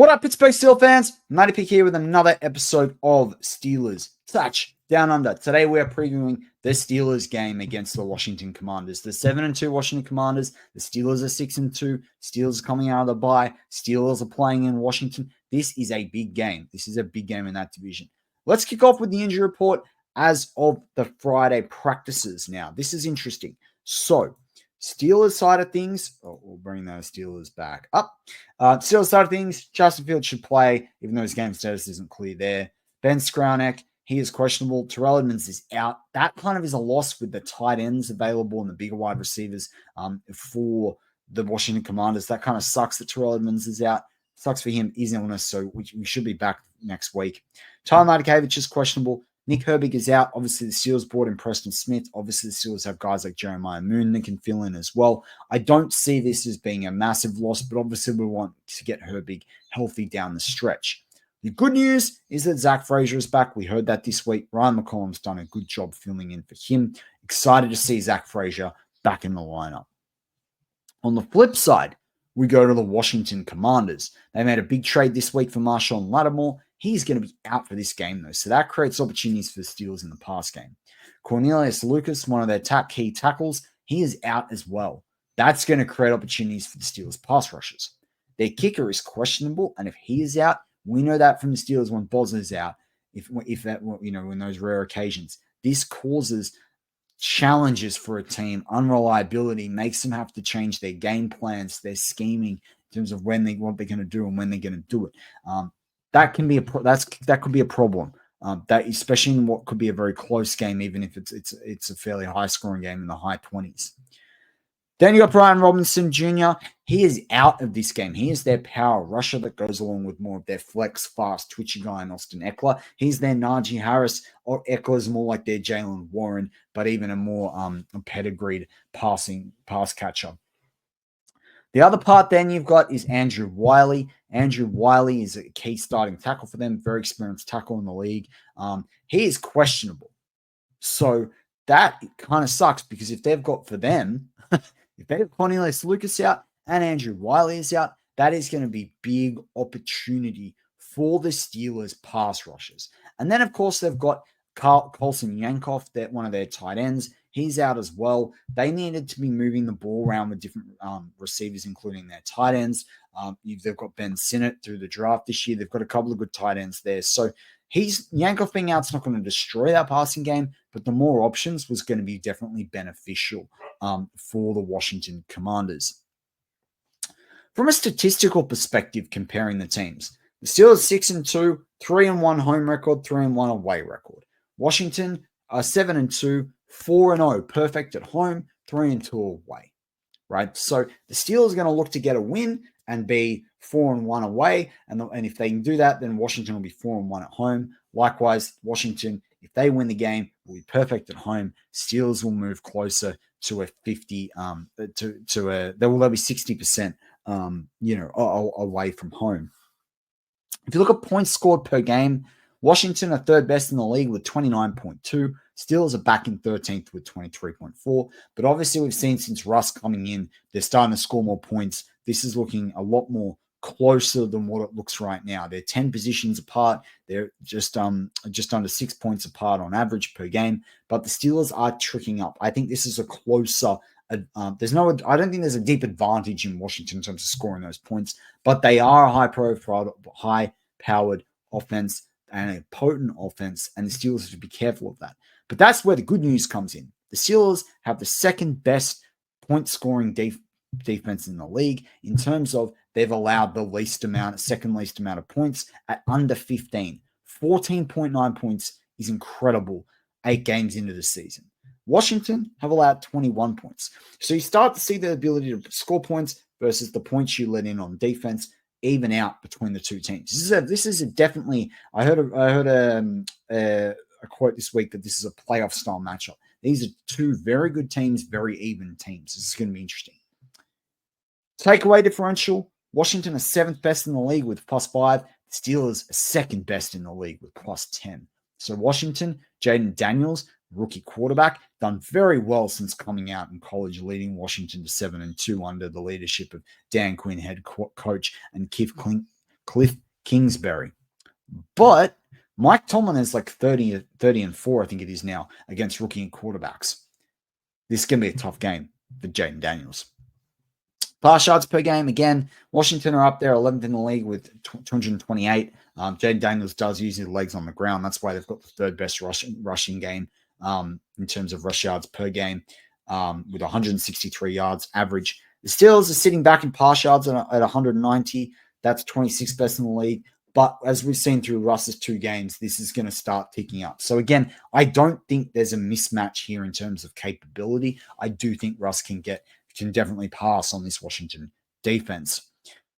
What up, Pittsburgh Steelers fans? Matty Pick here with another episode of Steelers Touch Down Under. Today we are previewing the Steelers game against the Washington Commanders. The 7-2 Washington Commanders. The Steelers are 6-2. Steelers are coming out of the bye. Steelers are playing in Washington. This is a big game. This is a big game in that division. Let's kick off with the injury report as of the Friday practices now. This is interesting. So, Steelers side of things, we'll bring those Steelers back up. Steelers side of things, Justin Fields should play, even though his game status isn't clear there. Ben Skowronek, he is questionable. Terrell Edmonds is out. That kind of is a loss with the tight ends available and the bigger wide receivers for the Washington Commanders. That kind of sucks that Terrell Edmonds is out. Sucks for him. He's illness, so we should be back next week. Tyler Matakevich is questionable. Nick Herbig is out. Obviously, the Steelers brought in Preston Smith. Obviously, the Steelers have guys like Jeremiah Moon that can fill in as well. I don't see this as being a massive loss, but obviously we want to get Herbig healthy down the stretch. The good news is that Zach Frazier is back. We heard that this week. Ryan McCollum's done a good job filling in for him. Excited to see Zach Frazier back in the lineup. On the flip side, we go to the Washington Commanders. They made a big trade this week for Marshawn Lattimore. He's going to be out for this game, though, so that creates opportunities for the Steelers in the pass game. Cornelius Lucas, one of their key tackles, he is out as well. That's going to create opportunities for the Steelers pass rushers. Their kicker is questionable, and if he is out, we know that from the Steelers when Bosler is out, if that, in those rare occasions. This causes challenges for a team, unreliability, makes them have to change their game plans, their scheming in terms of what they're going to do and when they're going to do it. That can be that could be a problem. That especially in what could be a very close game, even if it's a fairly high scoring game in the high 20s. Then you got Brian Robinson Jr. He is out of this game. He is their power rusher that goes along with more of their flex, fast, twitchy guy in Austin Eckler. He's their Najee Harris, or Eckler's more like their Jalen Warren, but even a more pedigreed pass catcher. The other part then you've got is Andrew Wiley. Andrew Wiley is a key starting tackle for them, very experienced tackle in the league. He is questionable. So that kind of sucks because if they've got for them, if they have Cornelius Lucas out and Andrew Wiley is out, that is going to be big opportunity for the Steelers pass rushers. And then, of course, they've got Colson Yankoff, one of their tight ends. He's out as well. They needed to be moving the ball around with different receivers, including their tight ends. They've got Ben Sinnott through the draft this year. They've got a couple of good tight ends there. So Yankoff being out's not going to destroy that passing game, but the more options was going to be definitely beneficial for the Washington Commanders. From a statistical perspective, comparing the teams, the Steelers 6-2, 3-1 home record, 3-1 away record. Washington are 7-2, 4-0 perfect at home, 3-2 away. Right, so the Steelers are going to look to get a win and be 4-1 away, and if they can do that, then Washington will be 4-1 at home. Likewise, Washington, if they win the game, will be perfect at home. Steelers will move closer to a 50, they'll be 60%, away from home. If you look at points scored per game, Washington are third best in the league with 29.2. Steelers are back in 13th with 23.4. But obviously, we've seen since Russ coming in, they're starting to score more points. This is looking a lot more closer than what it looks right now. They're 10 positions apart. They're just under 6 points apart on average per game. But the Steelers are tricking up. I think this is a closer. I don't think there's a deep advantage in Washington in terms of scoring those points. But they are a high-profile, high-powered offense and a potent offense, and the Steelers have to be careful of that. But that's where the good news comes in. The Steelers have the second best point-scoring defense in the league in terms of they've allowed the second least amount of points at under 15. 14.9 points is incredible 8 games into the season. Washington have allowed 21 points. So you start to see the ability to score points versus the points you let in on defense even out between the two teams. This is definitely. I heard a quote this week that this is a playoff style matchup. These are two very good teams, very even teams. This is going to be interesting. Takeaway differential: Washington is 7th best in the league with +5. Steelers are 2nd best in the league with +10. So Washington, Jaden Daniels, rookie quarterback, done very well since coming out in college, leading Washington to 7-2 under the leadership of Dan Quinn, head coach, and Keith Cliff Kingsbury. But Mike Tomlin is like 30-4, I think it is now, against rookie quarterbacks. This is going to be a tough game for Jaden Daniels. Pass yards per game, again, Washington are up there, 11th in the league with 228. Jaden Daniels does use his legs on the ground. That's why they've got the third best rushing game in terms of rush yards per game with 163 yards average. The Steelers are sitting back in pass yards at 190. That's 26th best in the league. But as we've seen through Russ's 2 games, this is going to start ticking up. So again, I don't think there's a mismatch here in terms of capability. I do think Russ can definitely pass on this Washington defense.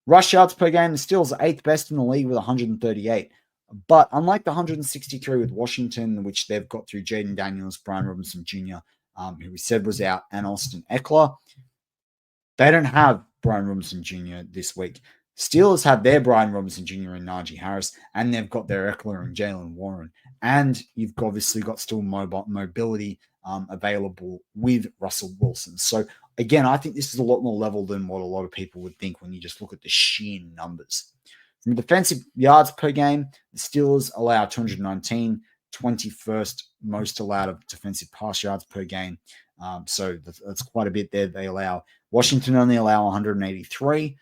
Rush yards per game, the Steelers are 8th best in the league with 138. But unlike the 163 with Washington, which they've got through Jaden Daniels, Brian Robinson Jr., who we said was out, and Austin Eckler, they don't have Brian Robinson Jr. this week. Steelers have their Brian Robinson Jr. and Najee Harris, and they've got their Eckler and Jalen Warren. And you've obviously got still mobility available with Russell Wilson. So again, I think this is a lot more level than what a lot of people would think when you just look at the sheer numbers. From defensive yards per game, the Steelers allow 219, 21st most allowed of defensive pass yards per game. So that's quite a bit there. Washington only allow 183.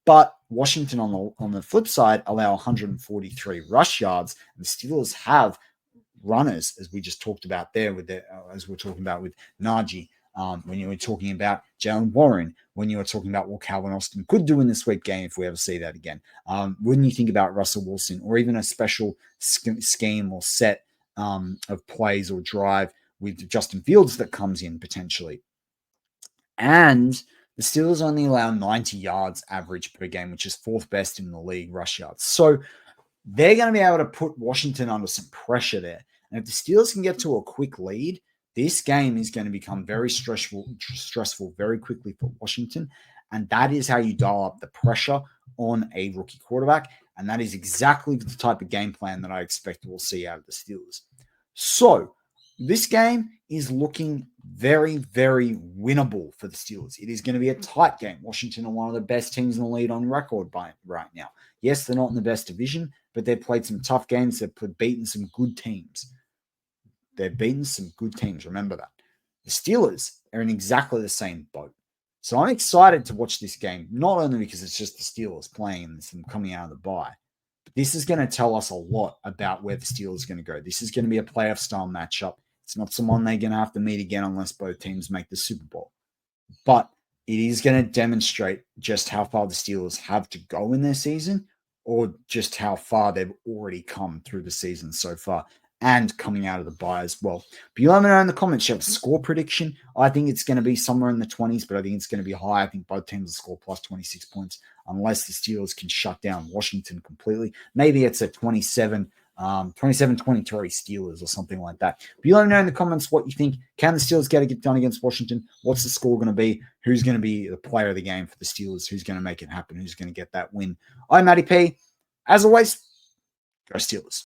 But Washington on the flip side allow 143 rush yards. And the Steelers have runners, as we just talked about there as we're talking about with Najee. When you were talking about Jalen Warren, when you were talking about what Calvin Austin could do in this week game if we ever see that again. When you think about Russell Wilson or even a special scheme or set of plays or drive with Justin Fields that comes in potentially. And the Steelers only allow 90 yards average per game, which is 4th best in the league rush yards. So they're going to be able to put Washington under some pressure there. And if the Steelers can get to a quick lead, this game is going to become very stressful very quickly for Washington. And that is how you dial up the pressure on a rookie quarterback. And that is exactly the type of game plan that I expect we'll see out of the Steelers. So this game is looking very, very winnable for the Steelers. It is going to be a tight game. Washington are one of the best teams in the league on record right now. Yes, they're not in the best division, but they've played some tough games. They've beaten some good teams. Remember that. The Steelers are in exactly the same boat. So I'm excited to watch this game, not only because it's just the Steelers playing and them coming out of the bye, but this is going to tell us a lot about where the Steelers are going to go. This is going to be a playoff-style matchup. It's not someone they're going to have to meet again unless both teams make the Super Bowl. But it is going to demonstrate just how far the Steelers have to go in their season or just how far they've already come through the season so far and coming out of the bye as well. But you let me know in the comments, you have a score prediction. I think it's going to be somewhere in the 20s, but I think it's going to be high. I think both teams will score plus 26 points unless the Steelers can shut down Washington completely. Maybe it's a 27-23 Steelers or something like that. But you let me know in the comments what you think. Can the Steelers get it done against Washington? What's the score going to be? Who's going to be the player of the game for the Steelers? Who's going to make it happen? Who's going to get that win? I'm Matty P. As always, go Steelers.